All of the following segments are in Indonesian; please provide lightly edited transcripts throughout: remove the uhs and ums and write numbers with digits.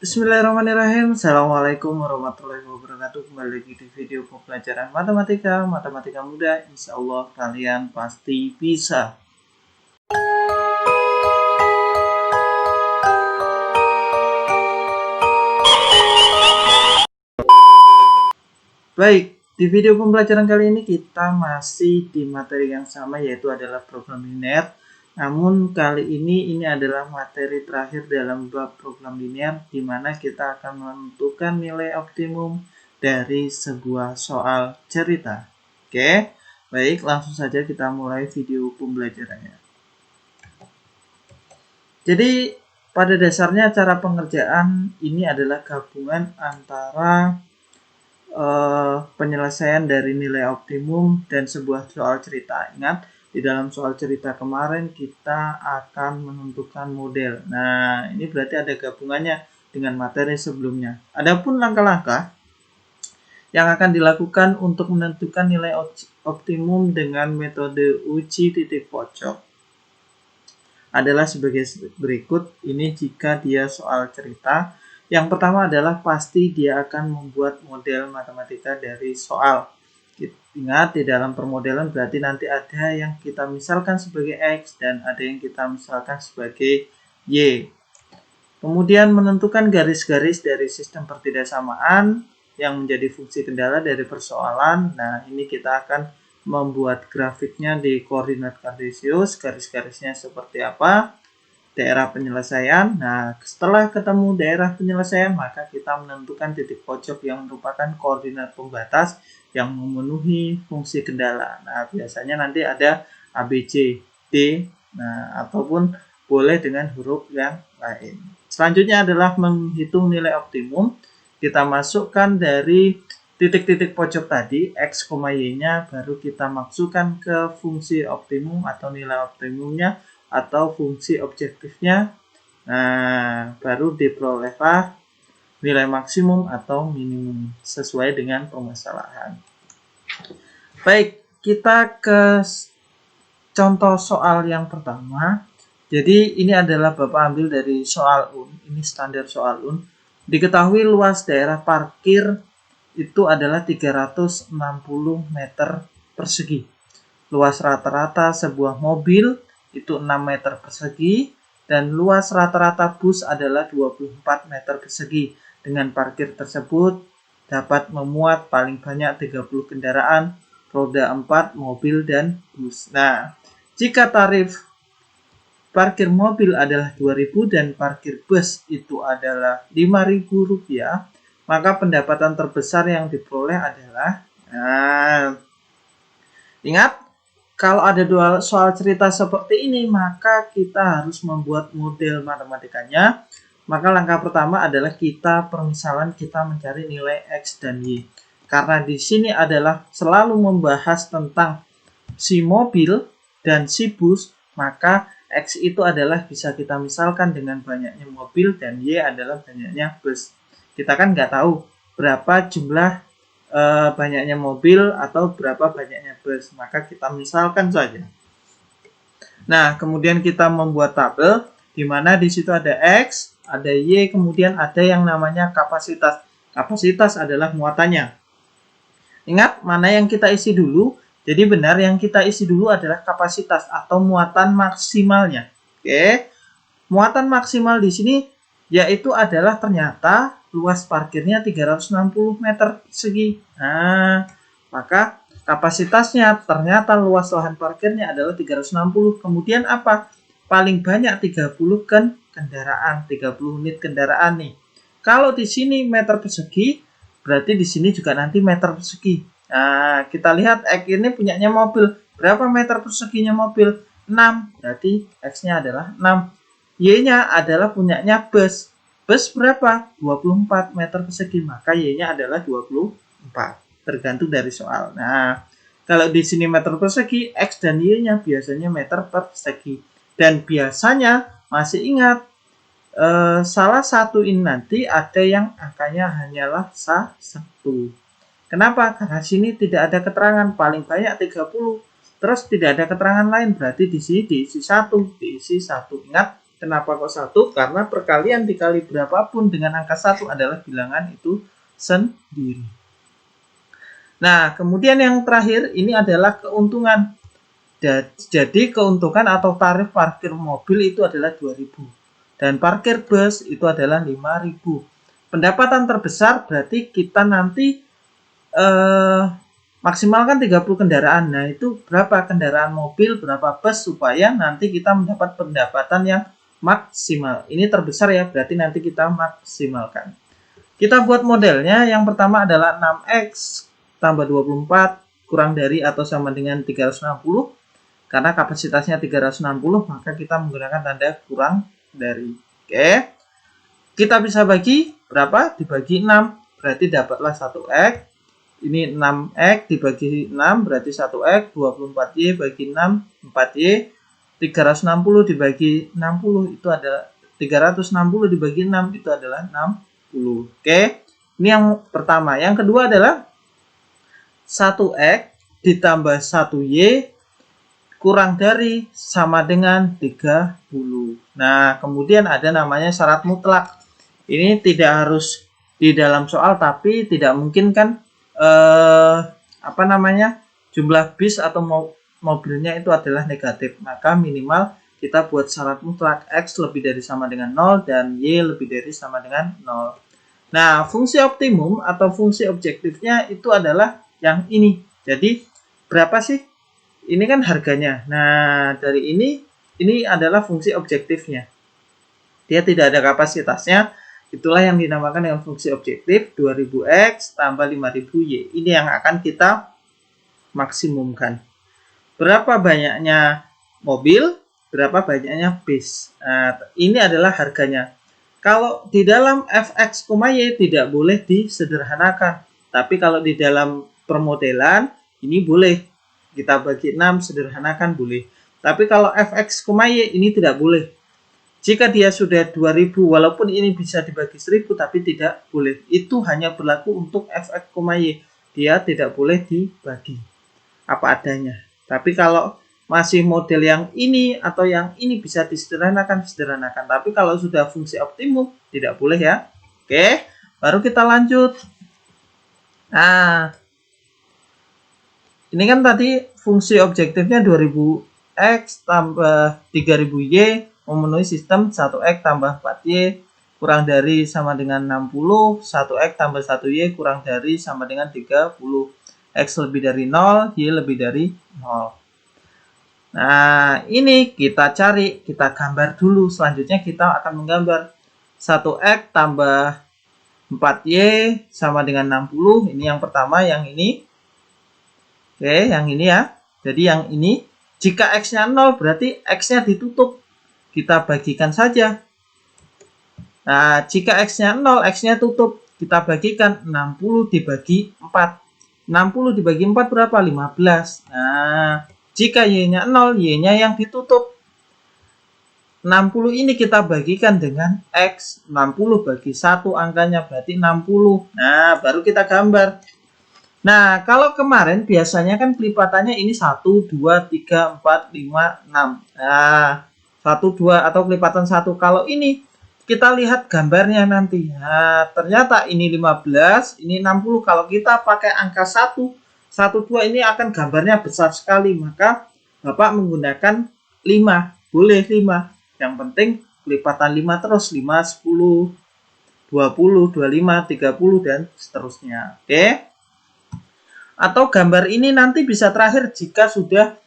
Bismillahirrahmanirrahim. Assalamualaikum warahmatullahi wabarakatuh. Kembali lagi di video pembelajaran matematika muda. Insya Allah kalian pasti bisa. Baik, di video pembelajaran kali ini kita masih di materi yang sama, yaitu adalah program linear. Namun kali ini adalah materi terakhir dalam bab program linear, di mana kita akan menentukan nilai optimum dari sebuah soal cerita. Oke, baik, langsung saja kita mulai video pembelajarannya. Jadi pada dasarnya cara pengerjaan ini adalah gabungan antara penyelesaian dari nilai optimum dan sebuah soal cerita. Ingat, di dalam soal cerita kemarin kita akan menentukan model. Nah, ini berarti ada gabungannya dengan materi sebelumnya. Adapun langkah-langkah yang akan dilakukan untuk menentukan nilai optimum dengan metode uji titik pojok adalah sebagai berikut. Ini jika dia soal cerita. Yang pertama adalah pasti dia akan membuat model matematika dari soal. Ingat, di dalam permodelan berarti nanti ada yang kita misalkan sebagai X dan ada yang kita misalkan sebagai Y. Kemudian menentukan garis-garis dari sistem pertidaksamaan yang menjadi fungsi kendala dari persoalan. Nah, ini kita akan membuat grafiknya di koordinat kartesius. Garis-garisnya seperti apa? Daerah penyelesaian. Nah, setelah ketemu daerah penyelesaian, maka kita menentukan titik pojok yang merupakan koordinat pembatas yang memenuhi fungsi kendala. Nah, biasanya nanti ada A, B, C, D, nah, ataupun boleh dengan huruf yang lain. Selanjutnya adalah menghitung nilai optimum. Kita masukkan dari titik-titik pojok tadi, X, Y-nya, baru kita masukkan ke fungsi optimum atau nilai optimumnya, atau fungsi objektifnya. Nah, baru diperolehlah nilai maksimum atau minimum sesuai dengan permasalahan. Baik, kita ke contoh soal yang pertama. Jadi ini adalah Bapak ambil dari soal UN. Ini standar soal UN. Diketahui luas daerah parkir itu adalah 360 meter persegi. Luas rata-rata sebuah mobil itu 6 meter persegi, dan luas rata-rata bus adalah 24 meter persegi. Dengan parkir tersebut dapat memuat paling banyak 30 kendaraan, roda 4, mobil, dan bus. Nah, jika tarif parkir mobil adalah 2.000 dan parkir bus itu adalah Rp5.000, maka pendapatan terbesar yang diperoleh adalah, ingat, kalau ada dua soal cerita seperti ini, maka kita harus membuat model matematikanya. Maka langkah pertama adalah kita mencari nilai X dan Y. Karena di sini adalah selalu membahas tentang si mobil dan si bus, maka X itu adalah bisa kita misalkan dengan banyaknya mobil dan Y adalah banyaknya bus. Kita kan nggak tahu berapa jumlah banyaknya mobil atau berapa banyaknya bus, maka kita misalkan saja. Nah, kemudian kita membuat tabel di mana di situ ada X, ada Y, kemudian ada yang namanya kapasitas. Kapasitas adalah muatannya. Ingat mana yang kita isi dulu? Jadi benar yang kita isi dulu adalah kapasitas atau muatan maksimalnya. Oke. Muatan maksimal di sini yaitu adalah ternyata luas parkirnya 360 meter persegi. Nah, maka kapasitasnya ternyata luas lahan parkirnya adalah 360. Kemudian apa? Paling banyak 30 kendaraan, 30 unit kendaraan nih. Kalau di sini meter persegi, berarti di sini juga nanti meter persegi. Nah, kita lihat X ini punyanya mobil. Berapa meter perseginya mobil? 6. Berarti X-nya adalah 6. Y-nya adalah punyanya bus. Bus berapa? 24 meter persegi, maka Y-nya adalah 24. Tergantung dari soal. Nah, kalau di sini meter persegi, X dan Y-nya biasanya meter persegi. Dan biasanya, masih ingat, salah satu ini nanti ada yang angkanya hanyalah 1. Kenapa? Karena sini tidak ada keterangan, paling banyak 30. Terus tidak ada keterangan lain, berarti di sini diisi 1. Diisi 1. Ingat, Kenapa kok 1? Karena perkalian dikali berapapun dengan angka 1 adalah bilangan itu sendiri. Nah, kemudian yang terakhir ini adalah keuntungan. Jadi keuntungan atau tarif parkir mobil itu adalah 2.000 dan parkir bus itu adalah 5.000. Pendapatan terbesar berarti kita nanti maksimalkan 30 kendaraan. Nah, itu berapa kendaraan mobil, berapa bus supaya nanti kita mendapat pendapatan yang maksimal. Ini terbesar ya, berarti nanti kita maksimalkan. Kita buat modelnya. Yang pertama adalah 6X tambah 24 kurang dari atau sama dengan 360. Karena kapasitasnya 360, maka kita menggunakan tanda kurang dari. Oke. Kita bisa bagi berapa? Dibagi 6. Berarti dapatlah 1X. Ini 6X dibagi 6 berarti 1X. 24Y bagi 6 4Y. 360 dibagi 60 itu adalah 360 dibagi 6 itu adalah 60. Oke. Ini yang pertama. Yang kedua adalah 1X ditambah 1Y kurang dari sama dengan 30. Nah, kemudian ada namanya syarat mutlak. Ini tidak harus di dalam soal, tapi tidak mungkin kan jumlah bis atau mobilnya itu adalah negatif. Maka minimal kita buat syarat mutlak X lebih dari sama dengan 0 dan Y lebih dari sama dengan 0. Nah, fungsi optimum atau fungsi objektifnya itu adalah yang ini. Jadi, berapa sih? Ini kan harganya. Nah, dari ini adalah fungsi objektifnya. Dia tidak ada kapasitasnya. Itulah yang dinamakan dengan fungsi objektif. 2000X tambah 5000Y. Ini yang akan kita maksimumkan. Berapa banyaknya mobil, berapa banyaknya bis. Nah, ini adalah harganya. Kalau di dalam Fx, Y tidak boleh disederhanakan. Tapi kalau di dalam permodelan, ini boleh. Kita bagi 6, sederhanakan boleh. Tapi kalau Fx, Y ini tidak boleh. Jika dia sudah 2000, walaupun ini bisa dibagi 1000, tapi tidak boleh. Itu hanya berlaku untuk Fx, Y. Dia tidak boleh dibagi. Apa adanya. Tapi kalau masih model yang ini atau yang ini bisa disederhanakan, sederhanakan. Tapi kalau sudah fungsi optimum, tidak boleh ya. Oke, baru kita lanjut. Nah, ini kan tadi fungsi objektifnya 2000X tambah 3000Y memenuhi sistem 1X tambah 4Y kurang dari sama dengan 60, 1X tambah 1Y kurang dari sama dengan 30. X lebih dari 0, Y lebih dari 0. Nah, ini kita cari, kita gambar dulu. Selanjutnya kita akan menggambar 1X tambah 4Y sama dengan 60. Ini yang pertama, yang ini. Oke, yang ini ya. Jadi yang ini, jika X-nya 0 berarti X-nya ditutup. Kita bagikan saja. Nah, jika X-nya 0, X-nya tutup. Kita bagikan 60 dibagi 4. 60 dibagi 4 berapa? 15. Nah, jika Y-nya 0, Y-nya yang ditutup. 60 ini kita bagikan dengan X. 60 bagi 1 angkanya berarti 60. Nah, baru kita gambar. Nah, kalau kemarin biasanya kan kelipatannya ini 1, 2, 3, 4, 5, 6. Nah, 1, 2 atau kelipatan 1. Kalau ini kita lihat gambarnya nanti. Nah, ternyata ini 15, ini 60. Kalau kita pakai angka 1, 1, 2 ini akan gambarnya besar sekali. Maka Bapak menggunakan 5. Boleh 5. Yang penting kelipatan 5 terus. 5, 10, 20, 25, 30, dan seterusnya. Oke. Atau gambar ini nanti bisa terakhir jika sudah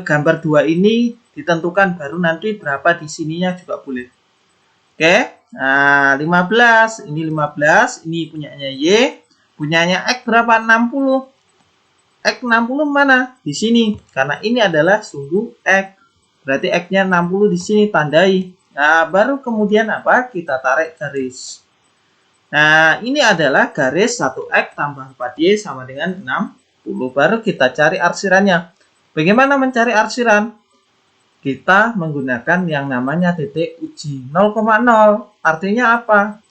gambar 2 ini ditentukan, baru nanti berapa di sininya juga boleh. Oke, nah 15, ini 15, ini punyanya Y, punyanya X berapa? 60. X 60 mana? Di sini, karena ini adalah sumbu X. Berarti X-nya 60 di sini, tandai. Nah, baru kemudian apa? Kita tarik garis. Nah, ini adalah garis 1X tambah 4Y sama dengan 60. Baru kita cari arsirannya. Bagaimana mencari arsiran? Kita menggunakan yang namanya titik uji 0,0. Artinya apa?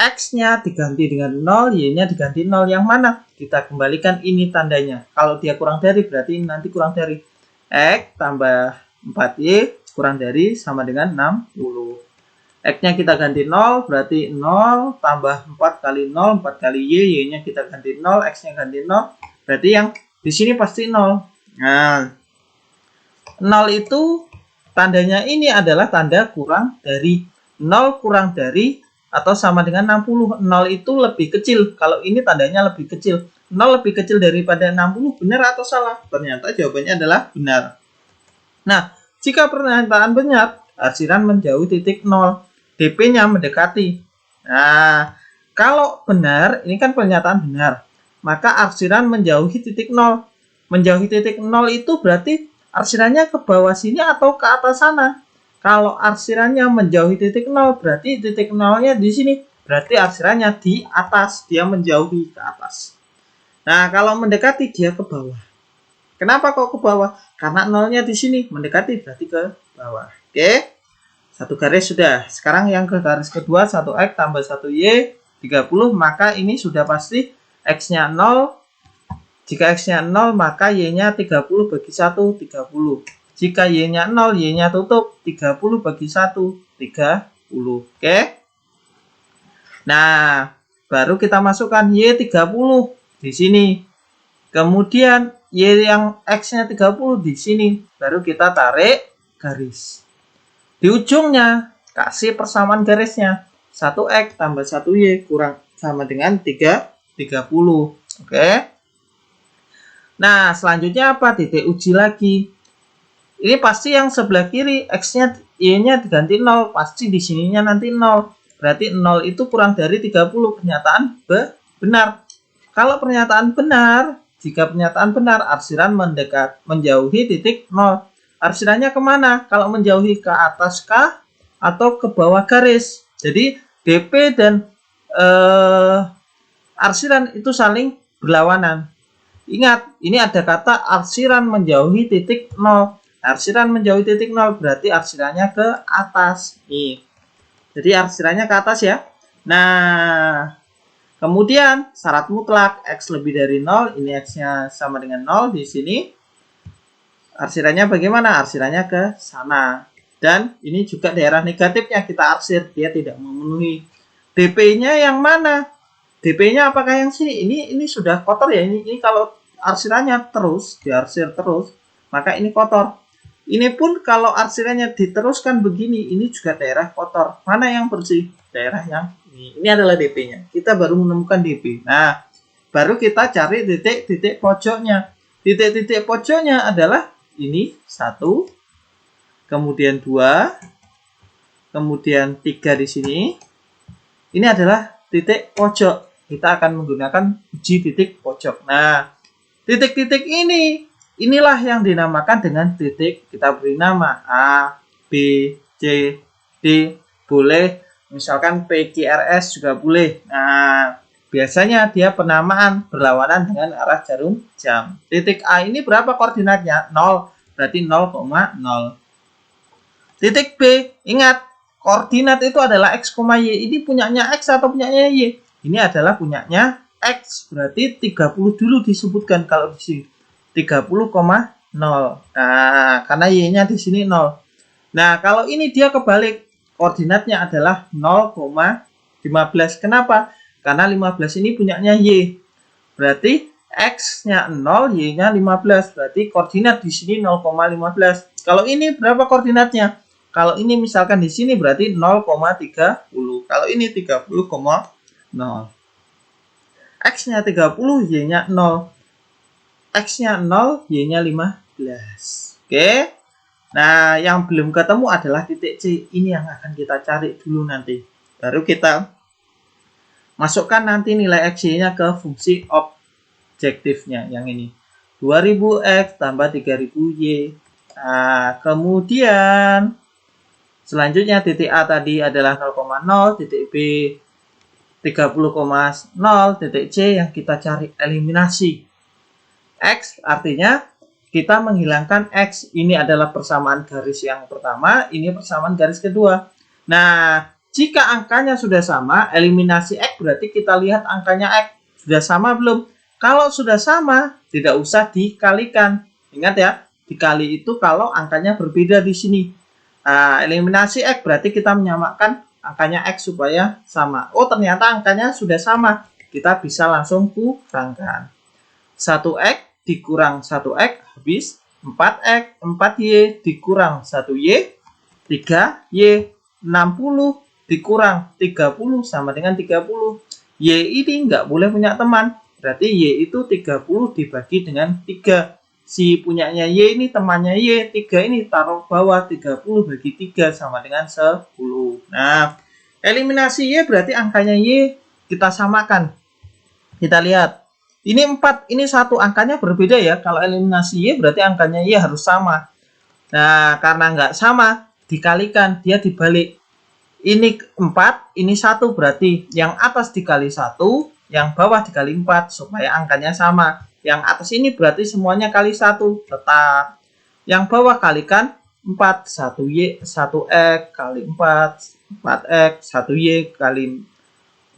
X-nya diganti dengan 0, Y-nya diganti 0. Yang mana? Kita kembalikan ini tandanya. Kalau dia kurang dari, berarti nanti kurang dari. X tambah 4Y kurang dari sama dengan 60. X-nya kita ganti 0, berarti 0 tambah 4 kali 0, 4 kali Y, Y-nya kita ganti 0, X-nya ganti 0, berarti yang di sini pasti 0. Nah, 0 itu tandanya ini adalah tanda kurang dari. 0 kurang dari atau sama dengan 60. 0 itu lebih kecil, kalau ini tandanya lebih kecil. 0 lebih kecil daripada 60, benar atau salah? Ternyata jawabannya adalah benar. Nah, jika pernyataan benar, arsiran menjauhi titik 0. DP-nya mendekati. Nah, kalau benar, ini kan pernyataan benar, maka arsiran menjauhi titik 0. Menjauhi titik 0 itu berarti arsirannya ke bawah sini atau ke atas sana. Kalau arsirannya menjauhi titik 0, berarti titik 0-nya di sini. Berarti arsirannya di atas, dia menjauhi ke atas. Nah, kalau mendekati, dia ke bawah. Kenapa kok ke bawah? Karena 0-nya di sini, mendekati berarti ke bawah. Oke? Satu garis sudah. Sekarang yang ke garis kedua, 1X tambah 1Y, 30. Maka ini sudah pasti X-nya 0. Jika X-nya 0, maka Y-nya 30 bagi 1, 30. Jika Y-nya 0, Y-nya tutup. 30 bagi 1, 30. Oke? Nah, baru kita masukkan Y 30 di sini. Kemudian Y yang X-nya 30 di sini. Baru kita tarik garis. Di ujungnya, kasih persamaan garisnya. 1X tambah 1Y kurang sama dengan 30. Oke. Nah, selanjutnya apa? Titik uji lagi. Ini pasti yang sebelah kiri, X-nya, Y-nya diganti 0. Pasti di sininya nanti 0. Berarti 0 itu kurang dari 30. Pernyataan benar. Kalau pernyataan benar, jika pernyataan benar, arsiran menjauhi titik 0. Arsirannya kemana? Kalau menjauhi ke atas kah atau ke bawah garis? Jadi DP dan arsiran itu saling berlawanan. Ingat, ini ada kata arsiran menjauhi titik 0. Arsiran menjauhi titik 0 berarti arsirannya ke atas. Nih. Jadi arsirannya ke atas ya. Nah, kemudian syarat mutlak X lebih dari 0. Ini X-nya sama dengan 0 di sini. Arsirannya bagaimana? Arsirannya ke sana. Dan ini juga daerah negatifnya kita arsir. Dia tidak memenuhi. DP-nya yang mana? DP-nya apakah yang sini? Ini sudah kotor ya. Ini kalau arsirannya terus, diarsir terus, maka ini kotor. Ini pun kalau arsirannya diteruskan begini, ini juga daerah kotor. Mana yang bersih? Daerah yang ini. Ini adalah DP-nya. Kita baru menemukan DP. Nah, baru kita cari titik-titik pojoknya. Titik-titik pojoknya adalah ini 1, kemudian 2, kemudian 3 di sini. Ini adalah titik pojok. Kita akan menggunakan uji titik pojok. Nah, titik-titik inilah yang dinamakan dengan titik. Kita beri nama A, B, C, D. Boleh, misalkan P, Q, R, S juga boleh. Nah, biasanya dia penamaan berlawanan dengan arah jarum jam. Titik A ini berapa koordinatnya? 0. Berarti 0,0. Titik B, ingat, koordinat itu adalah X, Y. Ini punyanya X atau punyanya Y? Ini adalah punyanya X. Berarti 30 dulu disebutkan kalau di sini. 30,0. Nah, karena Y-nya di sini 0. Nah, kalau ini dia kebalik. Koordinatnya adalah 0,15. Kenapa? Karena 15 ini punyanya Y. Berarti X-nya 0, Y-nya 15. Berarti koordinat di sini 0,15. Kalau ini berapa koordinatnya? Kalau ini misalkan di sini berarti 0,30. Kalau ini 30,0. X-nya 30, Y-nya 0. X-nya 0, Y-nya 15. Oke. Nah, yang belum ketemu adalah titik C. Ini yang akan kita cari dulu nanti. Baru kita masukkan nanti nilai X-nya ke fungsi objektifnya yang ini. 2000X tambah 3000Y. Nah, kemudian selanjutnya titik A tadi adalah 0,0, titik B 30,0, titik C yang kita cari eliminasi. X artinya kita menghilangkan X. Ini adalah persamaan garis yang pertama, ini persamaan garis kedua. Nah, jika angkanya sudah sama, eliminasi X berarti kita lihat angkanya X. Sudah sama belum? Kalau sudah sama, tidak usah dikalikan. Ingat ya, dikali itu kalau angkanya berbeda di sini. Eliminasi X berarti kita menyamakan angkanya X supaya sama. Oh, ternyata angkanya sudah sama. Kita bisa langsung kurangkan. 1X dikurang 1X habis 4X, 4Y dikurang 1Y, 3Y, 60 dikurang 30 sama dengan 30. Y ini nggak boleh punya teman. Berarti Y itu 30 dibagi dengan 3. Si punyanya Y ini temannya Y, 3 ini taruh bawah, 30 bagi 3 sama dengan 10. Nah, eliminasi Y berarti angkanya Y kita samakan. Kita lihat. Ini 4, ini 1, angkanya berbeda ya. Kalau eliminasi Y berarti angkanya Y harus sama. Nah, karena nggak sama, dikalikan, dia dibalik. Ini 4, ini 1, berarti yang atas dikali 1, yang bawah dikali 4, supaya angkanya sama. Yang atas ini berarti semuanya kali 1, tetap. Yang bawah kalikan 4, 1Y, 1X kali 4, 4X, 1Y kali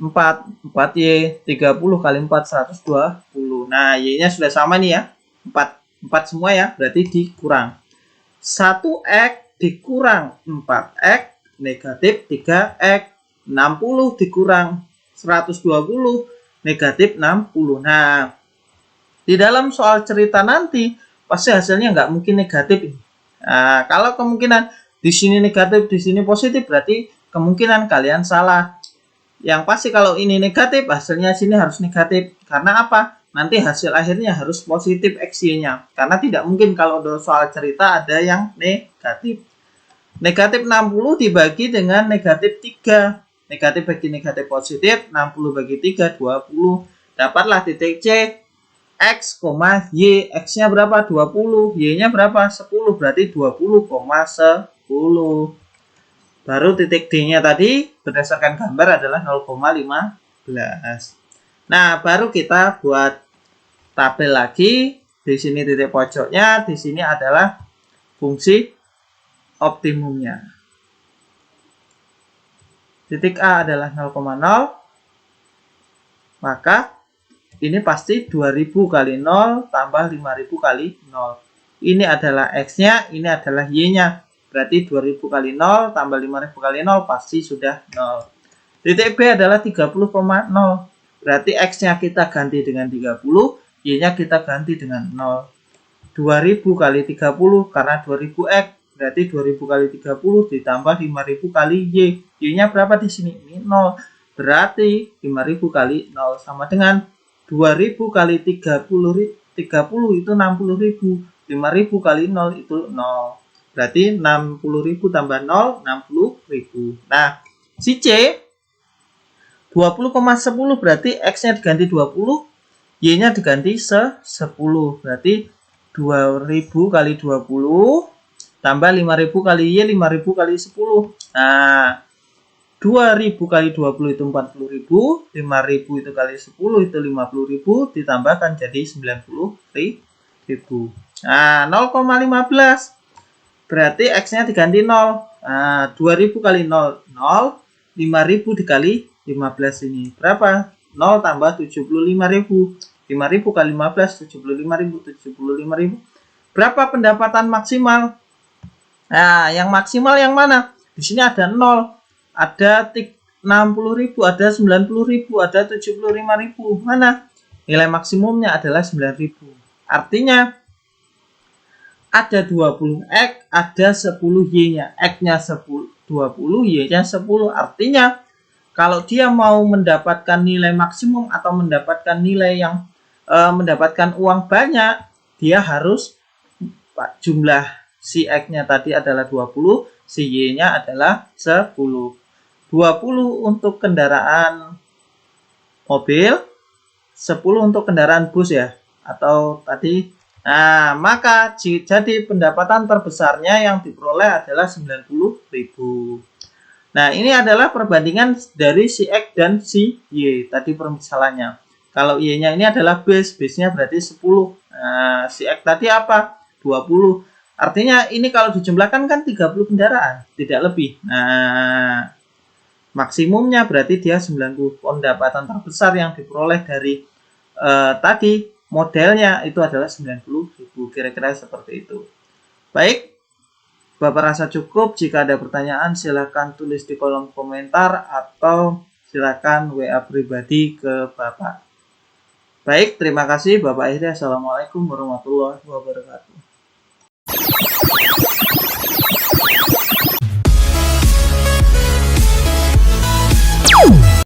4, 4Y, 30 kali 4, 120. Nah, Y-nya sudah sama nih ya. 4 semua ya, berarti dikurang. 1X dikurang 4X, negatif 3X. 60 dikurang 120, negatif 60. Nah, di dalam soal cerita nanti, pasti hasilnya nggak mungkin negatif. Nah, kalau kemungkinan di sini negatif, di sini positif, berarti kemungkinan kalian salah. Yang pasti kalau ini negatif, hasilnya sini harus negatif. Karena apa? Nanti hasil akhirnya harus positif X-Y-nya. Karena tidak mungkin kalau soal cerita ada yang negatif. Negatif 60 dibagi dengan negatif 3. Negatif bagi negatif positif, 60 bagi 3, 20. Dapatlah titik C. X, Y, X-nya berapa? 20, Y-nya berapa? 10, berarti 20,10. Baru titik D-nya tadi berdasarkan gambar adalah 0,15. Nah, baru kita buat tabel lagi. Di sini titik pojoknya, di sini adalah fungsi optimumnya. Titik A adalah 0,0. Maka ini pasti 2000 kali 0 tambah 5000 kali 0. Ini adalah X-nya, ini adalah Y-nya. Berarti 2000 kali 0 tambah 5000 kali 0 pasti sudah 0. Titik B adalah 30,0. Berarti X-nya kita ganti dengan 30, Y-nya kita ganti dengan 0. 2000 kali 30 karena 2000X. Berarti 2000 kali 30 ditambah 5000 kali Y. Y-nya berapa di sini? Ini 0. Berarti 5000 kali 0 sama dengan 2000 kali 30 itu 60.000. 5000 kali 0 itu 0. Berarti 60.000 tambah 0, 60.000. Nah, si C 20,10 berarti X-nya diganti 20, Y-nya diganti 10. Berarti 2000 kali 20 tambah 5000 kali Y, 5000 kali 10. Nah, 2000 kali 20 itu 40.000, 5000 itu kali 10 itu 50.000, ditambahkan jadi 90.000. Nah, 0,15. Berarti X-nya diganti 0. Nah, 2000 kali 0, 0. 5000 dikali 15 ini. Berapa? 0 tambah 75.000. 5000 kali 15, 75.000, 75.000. Berapa pendapatan maksimal? Nah, yang maksimal yang mana? Di sini ada 0. Ada 60.000, ada 90.000, ada 75.000. Mana? Nilai maksimumnya adalah 9.000. Artinya ada 20X, ada 10Y-nya. X-nya 20, Y-nya 10. Artinya kalau dia mau mendapatkan nilai maksimum atau mendapatkan nilai yang mendapatkan uang banyak, dia harus jumlah si X-nya tadi adalah 20, si Y-nya adalah 10. 20 untuk kendaraan mobil, 10 untuk kendaraan bus ya, atau tadi. Nah, maka jadi pendapatan terbesarnya yang diperoleh adalah 90.000. Nah, ini adalah perbandingan dari si X dan si Y. Tadi permisalannya. Kalau Y-nya ini adalah base-nya berarti 10. Nah, si X tadi apa? 20. Artinya ini kalau dijumlahkan kan 30 kendaraan, tidak lebih. Nah, maksimumnya berarti dia 90. Pendapatan terbesar yang diperoleh dari tadi modelnya itu adalah 90.000. Kira-kira seperti itu. Baik, Bapak rasa cukup? Jika ada pertanyaan silakan tulis di kolom komentar atau silakan WA pribadi ke Bapak. Baik, terima kasih Bapak Akhirnya. Assalamualaikum warahmatullahi wabarakatuh.